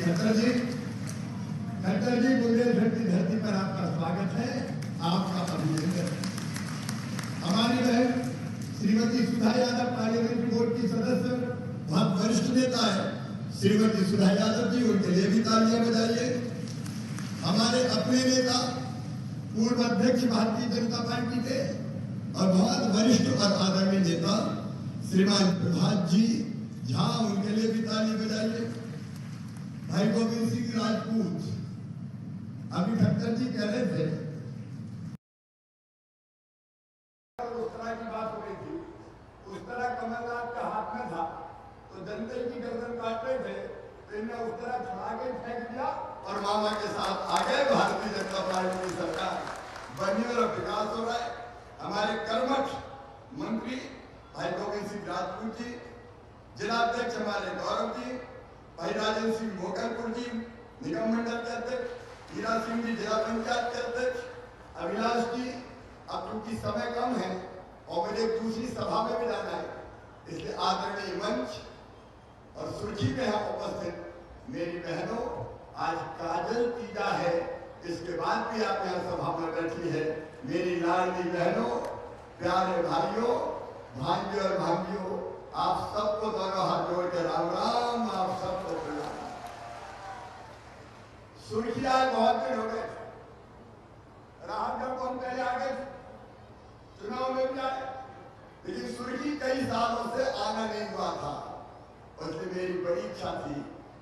खट्टर जी बुंदेलखंड की धरती पर आपका स्वागत है, आपका अभिनंदन है। हमारी बहन श्रीमती सुधा यादव पार्लियामेंट्री बोर्ड की सदस्य, बहुत वरिष्ठ नेता है श्रीमती सुधा यादव जी, उनके लिए भी तालियां बजाइए। हमारे अपने नेता पूर्व अध्यक्ष भारतीय जनता पार्टी के और बहुत वरिष्ठ और आदरणीय नेता श्रीमान प्रभात जी झा, उनके लिए भी ताली बजाइए। भाई गोविंद सिंह राजपूत, अभी खट्टर जी कह रहे थे उस तरह की बात हो रही थी, उस तरह कमलनाथ का हाथ में था तो जनता की गर्दन काट रहे थे, तो इन्हें उस तरह छुड़ा के फेंक दिया और मामा के साथ आ गए। भारतीय जनता पार्टी की सरकार बनी और विकास हो रहा है। हमारे कर्मठ मंत्री भाई गोविंद सिंह राजपूत जी, जिलाध्यक्ष हमारे गौरव जी, भाई राजेंद्र सिंह मोकलपुर जी निगम मंडल के अध्यक्ष, हीरा सिंह जी जिला पंचायत के अध्यक्ष, अभिलाष जी, अब क्योंकि समय कम है और मुझे दूसरी सभा में भी जाना है, इसलिए आदरणीय मंच और सुर्खी में यहाँ उपस्थित मेरी बहनों, आज काजल तीजा है, इसके बाद भी आप यहाँ सभा में बैठी है। मेरी लाडली बहनों, प्यारे भाइयों, भांजियों और भांजियों, आप सबको दोनों हाथ जोड़ के राम राम, आप सबको प्रणाम। सुर्खी आज बहुत दिन हो गए, राहत जब हम पहले आ गए चुनाव में भी आए, लेकिन सुर्खी कई सालों से आना नहीं हुआ था, इसलिए मेरी बड़ी इच्छा थी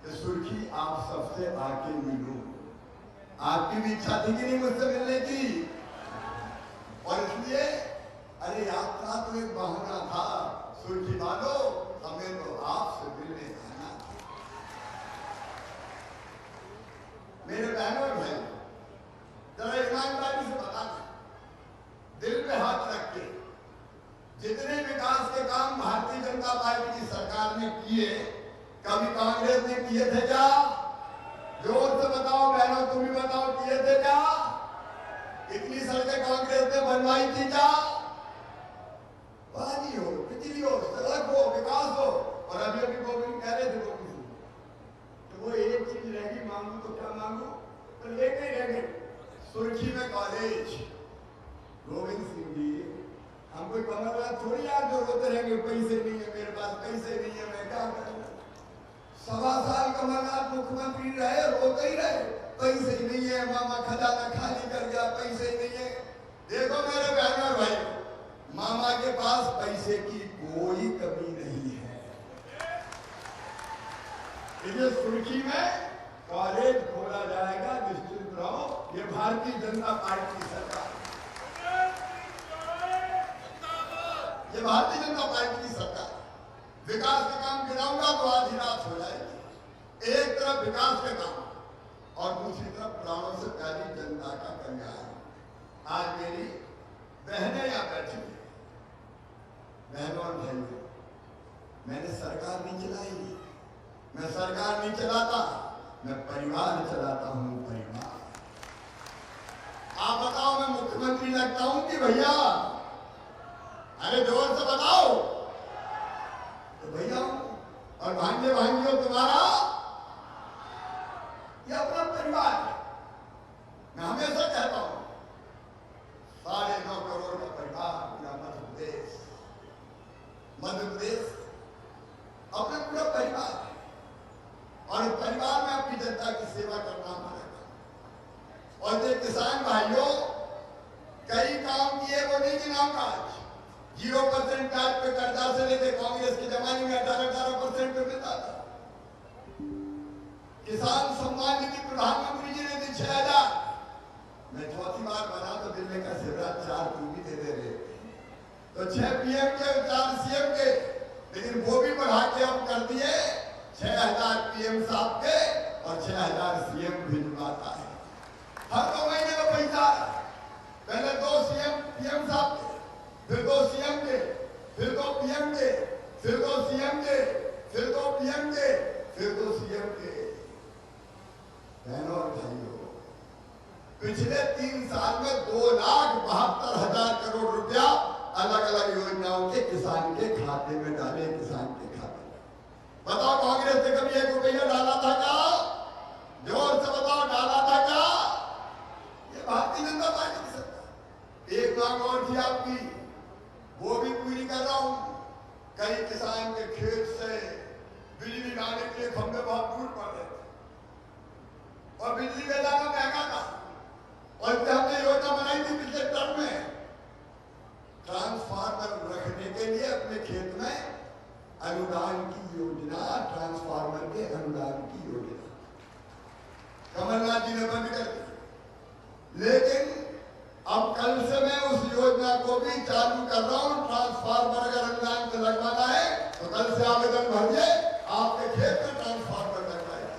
कि सुर्खी आप सबसे आके मिलूं। आपकी भी इच्छा थी कि नहीं मुझसे मिलने की? और इसलिए अरे यात्रा तो एक बहाना था, सुर्खी वालों हमें तो आपसे मिलने आना था। मेरे बहनों और भाई, जरा ईमानदारी से बता दें, दिल पे हाथ रख के, जितने विकास के काम भारतीय जनता पार्टी की सरकार ने किए, कभी कांग्रेस ने किए थे क्या? जोर से बताओ बहनों, तुम भी बताओ, किए थे क्या? इतनी सड़कें कांग्रेस ने बनवाई थी क्या? पानी हो, बिजली हो, सड़क हो, विकास हो। और अभी अभी गोविंद कह रहे थे गोविंद तो वो एक चीज रहेगी, मांगू तो क्या मांगू, तो लेके रह गए सुर्खी में कॉलेज। गोविंद सिंह जी, हम कोई कमलनाथ थोड़ी यार जो रोते रहेंगे पैसे नहीं है मेरे पास, पैसे नहीं है, मैं क्या करूं? 1.25 साल कमलनाथ मुख्यमंत्री रहे, रोते ही रहे, पैसे ही नहीं है, मामा खजाना खाली कर गया, पैसे ही नहीं है। देखो मेरे बहन और भाई, मामा के पास पैसे की कोई कमी नहीं है। इसलिए सुर्खी में कॉलेज खोला जाएगा, निश्चित रहो, ये भारतीय जनता पार्टी की सरकार, ये भारतीय जनता पार्टी की सरकार। विकास के काम गिराऊंगा तो आधी रात हो जाएगी। एक तरफ विकास के काम और दूसरी तरफ प्राणों से प्यारी जनता का कल्याण। आज मेरी बहनें यहाँ बैठी हैं, बहनों और भाइयों, मैंने सरकार नहीं चलाई, मैं सरकार नहीं चलाता, मैं परिवार चलाता हूँ, परिवार। आप बताओ मैं मुख्यमंत्री लगता हूँ कि भैया? अरे जोर से बताओ तो भैया हूं। और भांजे भांजियों तुम्हारा ये अपना परिवार है। मैं हमेशा कहता हूं 9.5 करोड़ का परिवार पूरा मध्य प्रदेश अपना पूरा परिवार है, और परिवार में अपनी जनता की सेवा करना हमारा काम। और ये किसान भाइयों, कई काम किए वो नहीं गिनाऊंगा आज। 0% ब्याज पे कर्जा से लेते, कांग्रेस के जमाने में 18% पे मिलता था। किसान सम्मान निधि प्रधानमंत्री जी ने दी 6,000। मैं चौथी बार बना तो दिल में का शिवराज 4 तू भी दे रहे, तो 6 PM के 4 CM के, लेकिन वो भी बढ़ा के हम कर दिए 6,000 PM साहब के और 6,000 CM भिजवाता है। हर 2 महीने में पैसा, पहले 2 PM साहब के, फिर 2 CM के, फिर 2 PM के, फिर 2 CM के, फिर 2 PM के, फिर 2 CM के। बहनों और भाइयों, पिछले 3 साल में 2,72,000 करोड़ रुपया अलग अलग योजनाओं के किसान के खाते में डाले, किसान के खाते में। बताओ कांग्रेस ने कभी 1 रुपया डाला था क्या? आने के लिए खंभे बहुत दूर पड़ रहे थे और बिजली का जाना महंगा था। और इसलिए हमने योजना बनाई थी पिछले टर्म में, ट्रांसफार्मर रखने के लिए अपने खेत में अनुदान की योजना, ट्रांसफार्मर के अनुदान की योजना कमलनाथ जी ने बंद कर दी। लेकिन अब कल से मैं उस योजना को भी चालू कर रहा हूं। ट्रांसफार्मर अगर अनुदान से लगवाना है तो कल से आवेदन भरिए, आपके खेत में ट्रांसफार्मर लगवाएगा।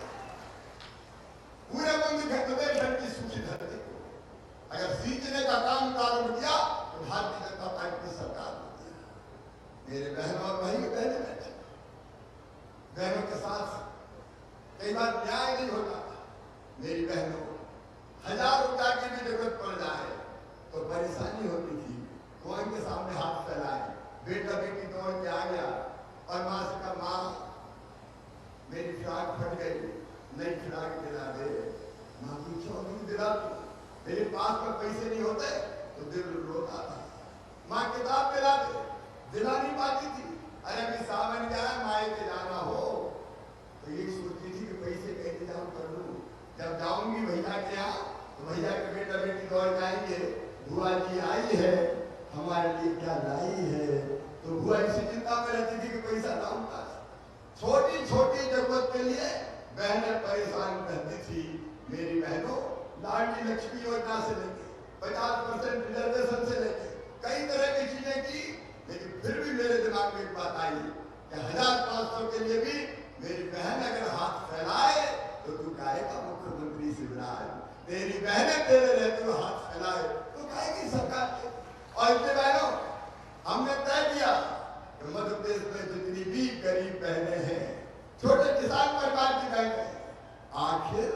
पूरे प्रदेश की सूची धरती को अगर सींचने का काम प्रारंभ किया तो भारतीय जनता पार्टी की सरकार ने किया। मेरे बहनों और भाई बहने बैठे, बहनों के साथ कई बार न्याय नहीं होता। मेरी बहनों, 1000 रुपया की भी जरूरत पड़ जाए तो परेशानी होती थी। कौन के सामने हाथ फैलाए, बेटा बेटी दौड़ के आ गया और माँ से कहा, माँ मेरी फ्राक फट गई, नई फ्राक दिला दे। माँ पूछो नहीं दिला, मेरे पास में पैसे नहीं होते तो दिल रोता था। माँ किताब दिला दे, दिला नहीं पाती थी। अरे अभी सावन गया माए के जाना हो तो ये सोचती थी कि पैसे का इंतजाम कर लूं। जब जाऊंगी भैया के यहाँ तो भैया के बेटा बेटी दौड़ जाएंगे, बुआ जी आई है, हमारे लिए क्या लाई है। तो बुआ इसी चिंता में रहती थी कि पैसा लाऊंगा। छोटी छोटी जरूरत के लिए बहनें परेशान रहती थी। मेरी बहनों, लाडली लक्ष्मी योजना से लेके 50% रिजर्वेशन से लेके कई तरह की चीजें की, लेकिन फिर भी मेरे दिमाग में एक बात आई कि 1500 के लिए भी मेरी बहन अगर हाथ फैलाए तो तू कहेगा मुख्यमंत्री शिवराज, तेरी बहनें तेरे रहते हुए हाथ फैलाए तो कहेगी सरकार। और इसलिए बहनों, हमने तय किया कि मध्य प्रदेश में जितनी भी गरीब बहनें हैं, छोटे किसान परिवार की बहनें, आखिर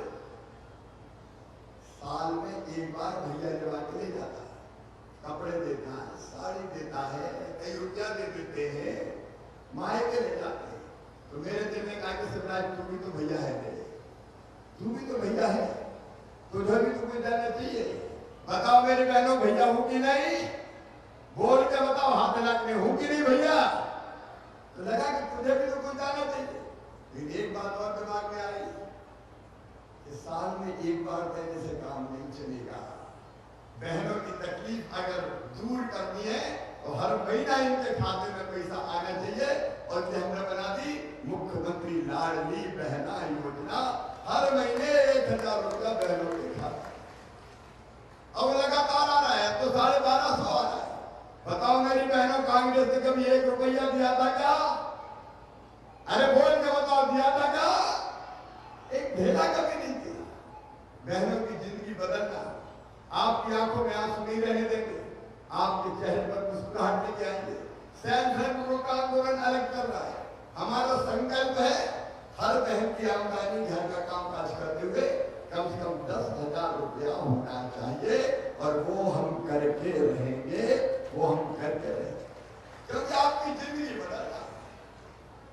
साल में एक बार भैया जवा के ले जाता है, कपड़े देता है, साड़ी देता है, कई रुपया दे देते हैं, माए के ले जाते हैं। तो मेरे दिल में कहा कि शिवराज तू भी तो भैया है, तू भी तो भैया है, तुझे भी तो कुछ जाना चाहिए। बताओ मेरी बहनों, भैया हूं कि नहीं? बोल के बताओ, हाथ मिला के हूं कि नहीं भैया? तो लगा कि तुझे भी तो कुछ जाना चाहिए। लेकिन एक बात और दिमाग में आई कि साल में एक बार कहने से काम नहीं चलेगा। बहनों की तकलीफ अगर दूर करनी है तो हर महीना इनके खाते में पैसा आना चाहिए। और ये हमने बना दी मुख्यमंत्री लाडली बहना योजना, हर महीने 1000 रुपया बहनों के खाते। अब लगातार आ रहा है, तो 1250 आ रहा है। बताओ मेरी बहनों, कांग्रेस ने कभी 1 रुपया दिया था क्या? अरे बोल के बताओ, दिया था क्या? एक ढेला कभी नहीं दिया। बहनों की जिंदगी बदलना, आपकी आंखों में आंसू नहीं रहने देंगे, आपके चेहरे पर मुस्कुराहट लेके आएंगे। सेल्फ हेल्प ग्रुप का आंदोलन अलग कर रहा है। हमारा संकल्प है हर बहन की आमदनी घर का काम काज करते हुए कम से कम 10,000 रुपया होना चाहिए। और वो हम करके रहेंगे, वो हम करके रहेंगे, क्योंकि आपकी जिंदगी बदल रहा है।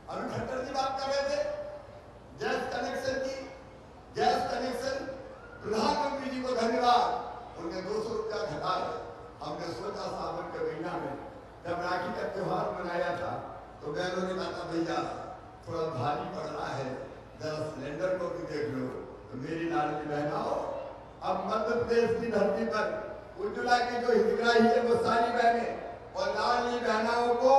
अभी खट्टर जी बात कर रहे थे गैस कनेक्शन की। गैस कनेक्शन, प्रधानमंत्री जी को धन्यवाद, उन्हें 200 रुपया घटाया। हमने सोचा सावन के महीना में जब राखी का त्योहार मनाया था तो बहनों ने कहा था भैया थोड़ा भारी पड़ रहा है, जरा सिलेंडर को भी देख लो। तो मेरी लाडली बहनों, अब मध्य प्रदेश की धरती पर उज्ज्वला की जो हितग्राही है वो सारी बहनें और लाडली बहनों को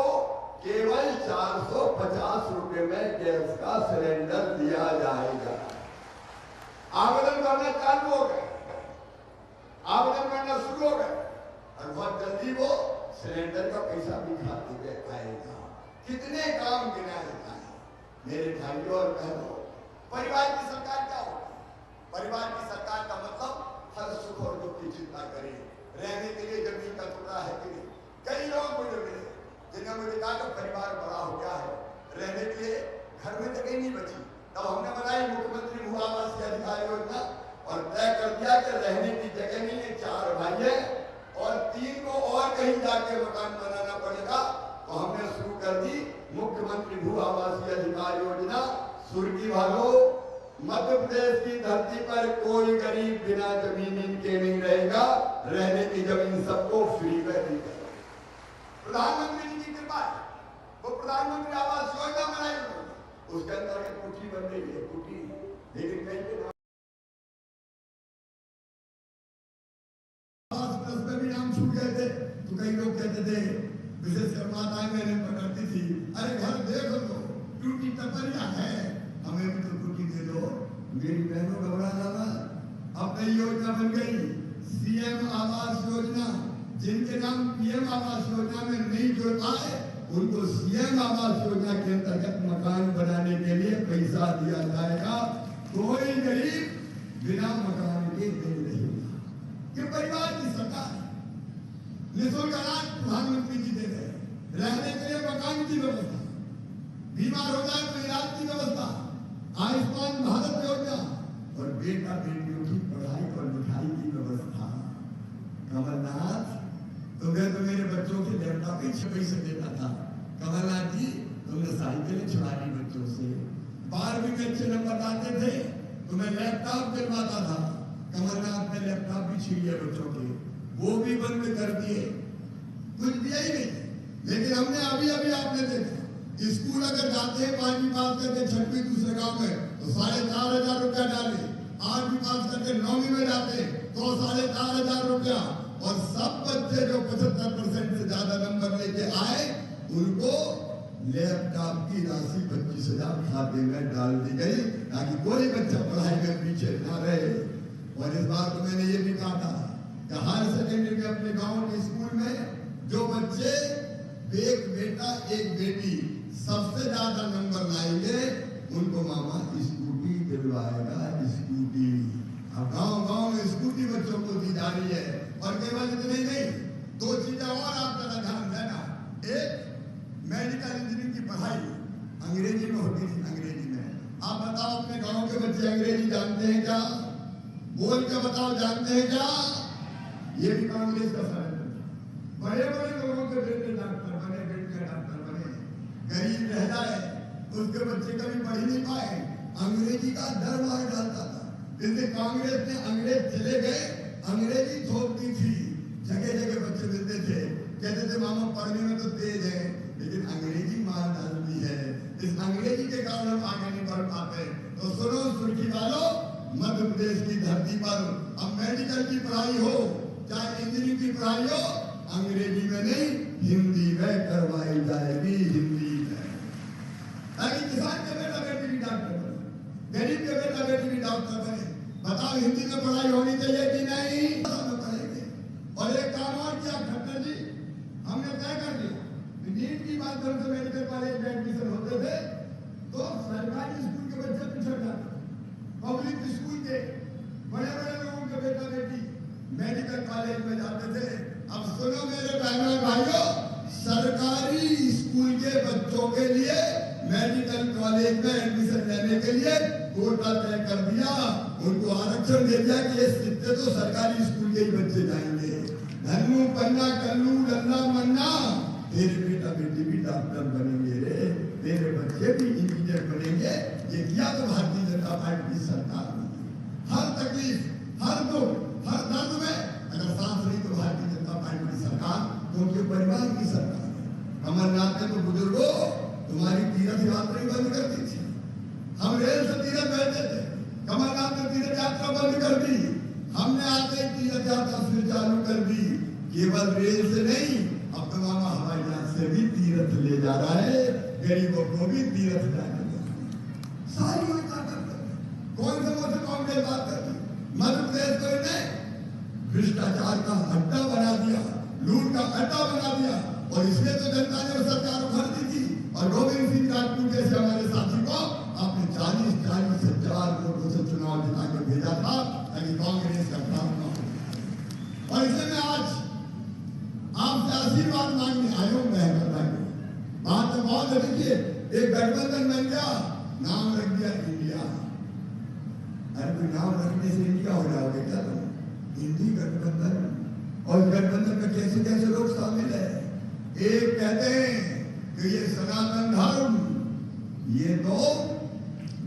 केवल 450 रुपए में गैस का सिलेंडर दिया जाएगा। आवेदन करना चालू हो गए, आवेदन करना शुरू हो गए और बहुत जल्दी वो सिलेंडर का पैसा भी खाते हुए आएगा। कितने काम गिनाए जाए। मेरे भाइयों और बहनों, परिवार की सरकार क्या होगी? परिवार की सरकार का मतलब हर सुख और दुख की चिंता करे, रहने के लिए जमीन का टुकड़ा है कि नहीं। कई लोग मुझे मिले जिन्हें मुझे कहा कि परिवार बड़ा हो गया है, रहने के लिए घर में जगह नहीं बची। तब हमने बनाई मुख्यमंत्री भू आवास अधिकार योजना और तय कर दिया कि रहने की जगह नहीं है, 4 भाई है और 3 को और कहीं जाके मकान बनाना पड़ेगा। तो हमने शुरू कर दी मुख्यमंत्री भू आवासीय अधिकार योजना। सुर्खी वालों, मध्य प्रदेश की धरती पर कोई गरीब बिना जमीन इनके नहीं रहेगा, रहने की जमीन सबको फ्री में दी जाएगी। प्रधानमंत्री जी की कृपा है, वो प्रधानमंत्री आवास योजना बनाई उन्होंने। उसके अंदर एक कोठी बन रही है, कोठी, लेकिन कहीं पे नाम छूट गए थे। तो कई लोग कहते थे, विशेषकर माताएं मैंने पकड़ती थी, अरे घर देख लो, टूटी टपरिया है, हमें भी तो टूटी दे दो। मेरी बहनों घबरा जाना। अब नई योजना बन गई, सीएम आवास योजना। जिनके नाम पीएम आवास योजना में नहीं जुड़ पाए, उनको सीएम आवास योजना के अंतर्गत मकान बनाने के लिए पैसा दिया जाएगा। कोई गरीब बिना मकान के नहीं रहेगा। ये परिवार की सरकार, निःशुल्क अनाज प्रधानमंत्री जी दे रहे हैं, रहने के लिए मकान की व्यवस्था, बीमार हो जाए तो इलाज की व्यवस्था, आयुष्मान भारत योजना और बेटा बेटियों की पढ़ाई और लिखाई की व्यवस्था। कमलनाथ, तुम्हें तो मेरे बच्चों के लैपटॉप ही 6 पैसे देता था। कमलनाथ जी, तुमने साइकिलें छुड़ा ली बच्चों से। 12वीं में अच्छे नंबर आते थे, तुम्हें लैपटॉप दिलवाता था। कमलनाथ ने लैपटॉप भी छीन लिया बच्चों के, वो भी बंद कर दिए, कुछ दिया ही नहीं। लेकिन हमने अभी अभी आपने देखा, स्कूल अगर जाते हैं 5वीं पास करके 6वीं दूसरे गांव में तो 4,500 रुपया डाले, 8वीं पास करके 9वीं में जाते तो 4,500 रुपया। और सब बच्चे जो 75% से ज्यादा नंबर लेके आए, उनको लैपटॉप की राशि 25,000 खाते में डाल दी गई, ताकि कोई बच्चा पढ़ाई में पीछे न रहे। और इस बार तो मैंने ये भी कहा था कि हायर सेकेंडरी में अपने गांव के स्कूल में जो बच्चे एक बेटा एक बेटी सबसे ज्यादा नंबर लाएंगे, उनको मामा स्कूटी दिलवाएगा, स्कूटी। अब गांव-गांव में स्कूटी बच्चों को दी जा रही है। और केवल इतने ही नहीं, 2 चीजें और आप जरा ध्यान देना। एक, मेडिकल इंजीनियरिंग की पढ़ाई अंग्रेजी में होती थी, अंग्रेजी में। आप बताओ, अपने गांव के बच्चे अंग्रेजी जानते हैं क्या? बोल के बताओ, जानते हैं क्या? ये भी कांग्रेस का षड्यंत्र। बड़े बड़े लोगों के बेटे डॉक्टर बने, बेटियां डॉक्टर बने, गरीब रह जाए, उसके बच्चे कभी पढ़ ही नहीं पाए, अंग्रेजी का डर मार डालता था। इसलिए कांग्रेस ने, अंग्रेज चले गए, अंग्रेजी थोप दी थी। जगह जगह बच्चे मिलते थे, कहते थे मामा पढ़ने में तो तेज है, लेकिन अंग्रेजी मार डालती है। इस अंग्रेजी के कारण हम आगे नहीं बढ़ पाते। तो सुनो सुर्खी वालों, मध्य प्रदेश की धरती पर अब मेडिकल की पढ़ाई हो चाहे इंजीनियरिंग की पढ़ाई हो, अंग्रेजी में नहीं, हिंदी में करवाई जाएगी, हिंदी में। ताकि किसान के बेटा बेटी भी डॉक्टर बने, गरीब के बेटा बेटी भी डॉक्टर बने। बताओ, हिंदी में पढ़ाई होनी चाहिए कि नहीं? पढ़ेंगे। और एक काम और किया खट्टर जी, हमने तय कर लिया, नीट की माध्यम से मेडिकल कॉलेज में एडमिशन होते थे तो सरकारी स्कूल के बच्चे पिछड़ जाते, पब्लिक स्कूल के बड़े बड़े लोगों के बेटा बेटी मेडिकल कॉलेज में जाते थे। अब सुनो मेरे बहनों और भाइयों, सरकारी स्कूल के बच्चों के लिए मेडिकल कॉलेज में एडमिशन लेने के लिए कोटा तय कर दिया, उनको आरक्षण दे दिया कि ये सीधे तो सरकारी स्कूल के ही बच्चे जाएंगे। धन्नू पन्ना कल्लू लल्ला मन्ना, तेरे बेटा बेटी भी डॉक्टर बनेंगे रे, तेरे बच्चे भी इंजीनियर बनेंगे। ये किया तो भारतीय जनता पार्टी की सरकार ने। हर तकलीफ, हर दुख, हर दर्द में अगर सांस नहीं तो भारतीय जनता पार्टी की सरकार, तो उनके परिवार की सरकार है। कमलनाथ ने तो बुजुर्गों तुम्हारी तीर्थ यात्रा बंद कर दी थी, हम रेल से तीर्थ बैठते थे, कमलनाथ ने तीर्थ यात्रा बंद कर दी, हमने आते ही तीर्थ यात्रा फिर चालू कर दी। केवल रेल से नहीं, अब तो मामा हवाई जहाज से भी तीर्थ ले जा रहा है, गरीबों को भी तीर्थ जाने दो। सारी योजना करते कौन से मुझसे कांग्रेस बात करती? मध्य प्रदेश को इन्हें भ्रष्टाचार का अड्डा बना दिया, लूट का अड्डा बना दिया, और इसलिए तो जनता ने सरकार उभर दी थी। और गोविंद सिंह राजपूत जैसे हमारे साथी को आपने 40-40 हजार वोटों से चुनाव जिता के भेजा था, ताकि कांग्रेस का काम न हो। और इसलिए मैं आज आपसे आशीर्वाद मांगने आया हूं। बात तो बहुत है, देखिए एक गठबंधन बन गया, नाम रख दिया इंडिया। अरे कोई नाम रखने से इंडिया हो जाओगे क्या तुम? हिंदी गठबंधन, और गठबंधन में कैसे कैसे लोग शामिल है। एक कहते हैं कि ये सनातन धर्म, ये तो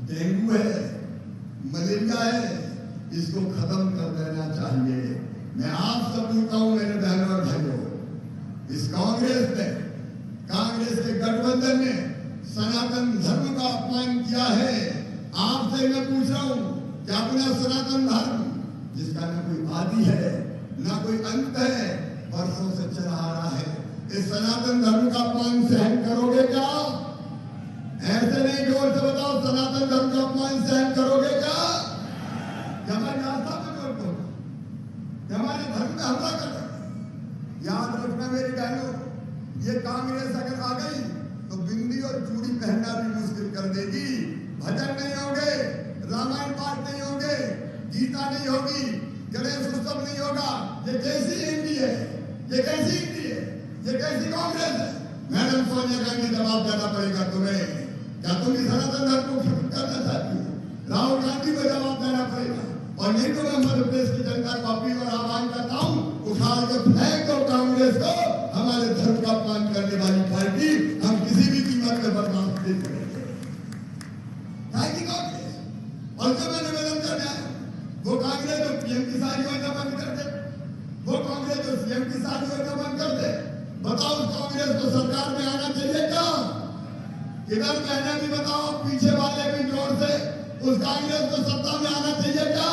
डेंगू है, मलेरिया है, इसको खत्म कर देना चाहिए। मैं आप सब पूछता हूं मेरे बहनों और भाइयों, इस कांग्रेस के गठबंधन ने सनातन धर्म का अपमान किया है। आपसे मैं पूछ रहा हूं कि अपना सनातन धर्म जिसका न कोई आदि है न कोई अंत है, वर्षों से चला आ रहा है, इस सनातन धर्म का अपमान सहन करोगे क्या? ऐसे नहीं, जोर से बताओ, सनातन धर्म का अपमान सहन करोगे क्या? हमारी आस्था पे जोर करो, हमारे धर्म में हमला कर रहे। याद रखना मेरी बहनों, ये कांग्रेस अगर आ गई तो बिंदी और चूड़ी पहनना भी मुश्किल कर देगी। भजन नहीं होंगे, रामायण पाठ नहीं होंगे, गीता नहीं होगी, गणेश उत्सव नहीं होगा। ये कैसी हिंदी है? ये कैसी हिंदी है? ये कैसी कांग्रेस है? मैडम सोनिया गांधी, जवाब देना पड़ेगा तुम्हें। क्या तुम इस सनातन धर्म को खत्म करना चाहती हो? राहुल गांधी को जवाब देना पड़ेगा। और नहीं तो मैं मध्य प्रदेश की जनता को अपील और आह्वान करता हूँ, उठा के फेंक दो कांग्रेस को। हमारे धर्म का अपमान करने वाली पार्टी हम किसी भी कीमत में बर्दाश्त नहीं करेंगे। कांग्रेस और जो मैं निवेदन करने आया, वो कांग्रेस जो पीएम किसान योजना बंद कर दे, वो कांग्रेस जो सीएम किसान योजना बंद कर दे। बताओ, उस कांग्रेस को सरकार में आना चाहिए क्या? इधर कहना भी बताओ, पीछे वाले भी जोर से, उस कांग्रेस को सत्ता में आना चाहिए क्या?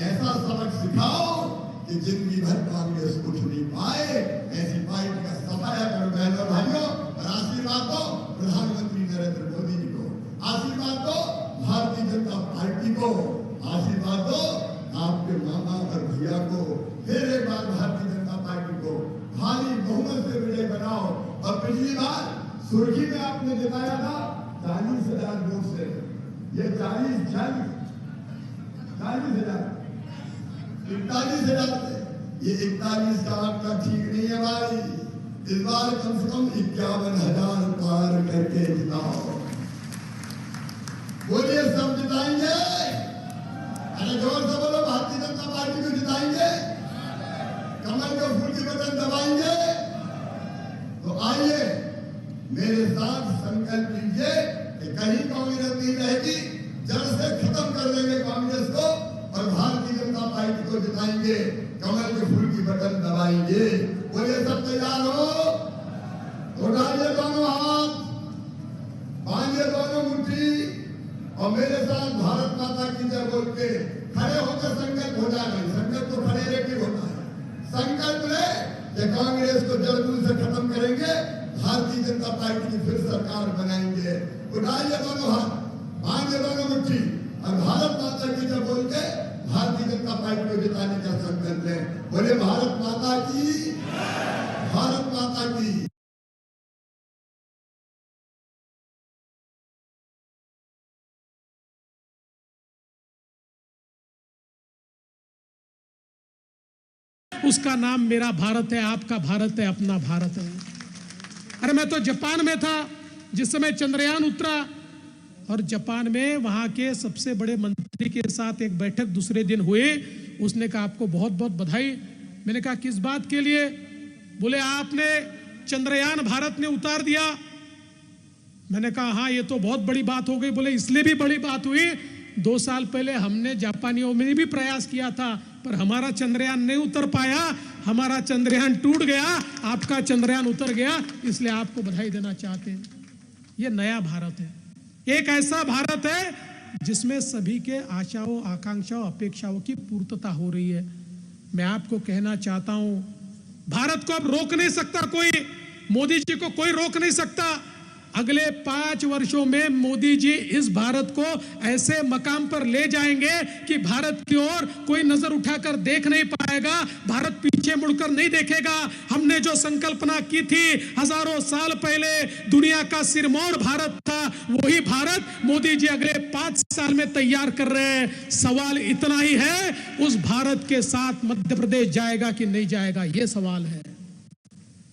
ऐसा सबक सिखाओ कि जिंदगी भर कांग्रेस उठ नहीं पाए। ऐसी पार्टी का सफाया करो बहनों भाइयों, और आशीर्वाद दो प्रधानमंत्री नरेंद्र मोदी जी को, आशीर्वाद दो भारतीय जनता पार्टी को, आशीर्वाद दो आपके मामा और भैया को। फिर एक बार भारतीय जनता पार्टी को भारी बहुमत से विजय बनाओ। और पिछली बार सुर्खी में आपने जिताया था 40,000 वोट से, ये 41,000 ये 41 का आंकड़ा ठीक नहीं है भाई। इस बार कम से कम 51,000 पार करके जिताओ। बोलिए, सब जिताएंगे? अरे जोर से बोलो, भारतीय जनता पार्टी को जिताएंगे? कमल के फूल की बटन दबाएंगे? तो आइए मेरे साथ संकल्प लीजिए कि कहीं कांग्रेस नहीं रहेगी, जड़ से खत्म कर देंगे कांग्रेस को और भारतीय जनता पार्टी को जिताएंगे, कमल के फूल की बटन दबाएंगे। बोलिए, सब तैयार हो? उठाइए दोनों हाथ, बांधिए दोनों मुट्ठी और मेरे साथ भारत माता की जय बोल के खड़े होकर संकल्प हो जाए। संकल्प तो खड़े रह के होता है। संकल्प ले कि कांग्रेस को जड़ से खत्म करेंगे, भारतीय जनता पार्टी की फिर सरकार बनाएंगे। उठाइए दोनों हाथ, बांधिए दोनों मुट्ठी और भारत माता की जय बोल के भारतीय जनता पार्टी को जिताने का संकल्प लें। बोले, भारत माता की, भारत माता की। उसका नाम मेरा भारत है, आपका भारत है, अपना भारत है। अरे मैं तो जापान में था जिस समय चंद्रयान उतरा, और जापान में वहां के सबसे बड़े मंत्री के साथ एक बैठक दूसरे दिन हुई। उसने कहा, आपको बहुत बहुत बधाई। मैंने कहा, किस बात के लिए? बोले, आपने चंद्रयान भारत ने उतार दिया। मैंने कहा, हाँ, ये तो बहुत बड़ी बात हो गई। बोले, इसलिए भी बड़ी बात हुई, 2 साल पहले हमने जापानियों में भी प्रयास किया था, पर हमारा चंद्रयान नहीं उतर पाया, हमारा चंद्रयान टूट गया, आपका चंद्रयान उतर गया, इसलिए आपको बधाई देना चाहते हैं। ये नया भारत है, एक ऐसा भारत है जिसमें सभी के आशाओं, आकांक्षाओं, अपेक्षाओं की पूर्तता हो रही है। मैं आपको कहना चाहता हूं, भारत को अब रोक नहीं सकता कोई, मोदी जी को कोई रोक नहीं सकता। अगले 5 वर्षों में मोदी जी इस भारत को ऐसे मकाम पर ले जाएंगे कि भारत की ओर कोई नजर उठाकर देख नहीं पाएगा, भारत पीछे मुड़कर नहीं देखेगा। हमने जो संकल्पना की थी हजारों साल पहले, दुनिया का सिरमौर भारत था, वही भारत मोदी जी अगले 5 साल में तैयार कर रहे हैं। सवाल इतना ही है, उस भारत के साथ मध्य प्रदेश जाएगा कि नहीं जाएगा, यह सवाल है।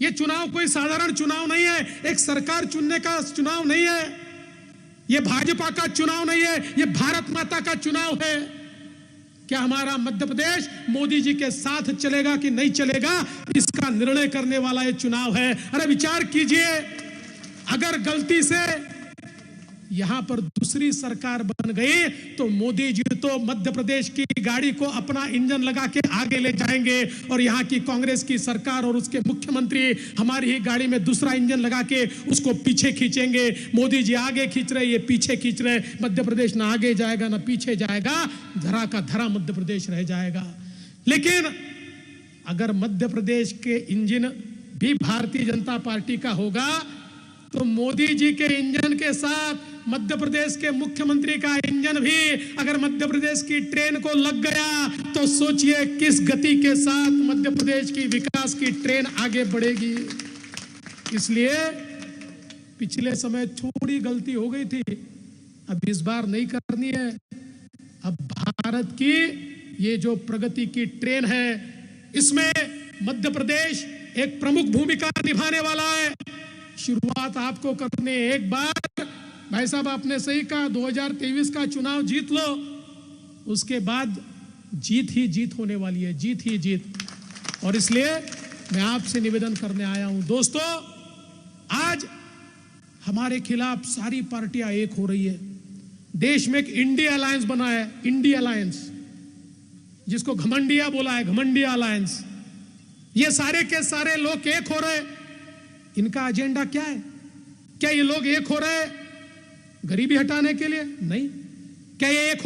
ये चुनाव कोई साधारण चुनाव नहीं है, एक सरकार चुनने का चुनाव नहीं है, ये भाजपा का चुनाव नहीं है, ये भारत माता का चुनाव है। क्या हमारा मध्य प्रदेश मोदी जी के साथ चलेगा कि नहीं चलेगा, इसका निर्णय करने वाला ये चुनाव है। अरे विचार कीजिए, अगर गलती से यहां पर दूसरी सरकार बन गई तो मोदी जी तो मध्य प्रदेश की गाड़ी को अपना इंजन लगा के आगे ले जाएंगे और यहां की कांग्रेस की सरकार और उसके मुख्यमंत्री हमारी ही गाड़ी में दूसरा इंजन लगा के उसको पीछे खींचेंगे। मोदी जी आगे खींच रहे, ये पीछे खींच रहे। मध्य प्रदेश ना आगे जाएगा ना पीछे जाएगा, धरा का धरा मध्य प्रदेश रह जाएगा। लेकिन अगर मध्य प्रदेश के इंजन भी भारतीय जनता पार्टी का होगा तो मोदी जी के इंजन के साथ मध्य प्रदेश के मुख्यमंत्री का इंजन भी अगर मध्य प्रदेश की ट्रेन को लग गया तो सोचिए किस गति के साथ मध्य प्रदेश की विकास की ट्रेन आगे बढ़ेगी। इसलिए पिछले समय थोड़ी गलती हो गई थी, अब इस बार नहीं करनी है। अब भारत की ये जो प्रगति की ट्रेन है इसमें मध्य प्रदेश एक प्रमुख भूमिका निभाने वाला है। शुरुआत आपको करने, एक बार भाई साहब आपने सही कहा, 2023 का चुनाव जीत लो, उसके बाद जीत ही जीत होने वाली है, जीत ही जीत। और इसलिए मैं आपसे निवेदन करने आया हूं दोस्तों, आज हमारे खिलाफ सारी पार्टियां एक हो रही है। देश में एक इंडिया अलायंस बना है, इंडिया अलायंस, जिसको घमंडिया बोला है, घमंडिया अलायंस। ये सारे के सारे लोग एक हो रहे। इनका एजेंडा क्या है? क्या ये लोग एक हो रहे गरीबी हटाने के लिए? नहीं। क्या ये एक